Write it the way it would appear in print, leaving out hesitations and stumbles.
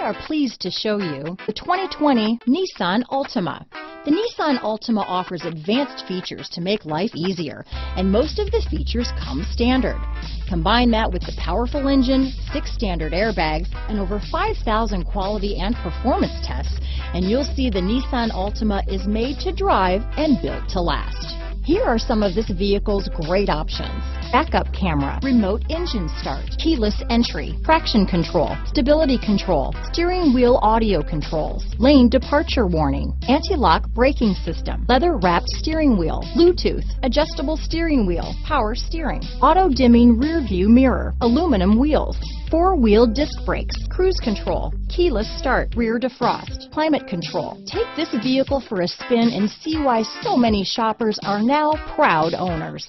are pleased to show you the 2020 Nissan Altima. The Nissan Altima offers advanced features to make life easier, and most of the features come standard. Combine that with the powerful engine, 6 standard airbags, and over 5,000 quality and performance tests, and you'll see the Nissan Altima is made to drive and built to last. Here are some of this vehicle's great options: backup camera, remote engine start, keyless entry, traction control, stability control, steering wheel audio controls, lane departure warning, anti-lock braking system, leather-wrapped steering wheel, Bluetooth, adjustable steering wheel, power steering, auto-dimming rear-view mirror, aluminum wheels, 4-wheel disc brakes, cruise control, keyless start, rear defrost, climate control. Take this vehicle for a spin and see why so many shoppers are now proud owners.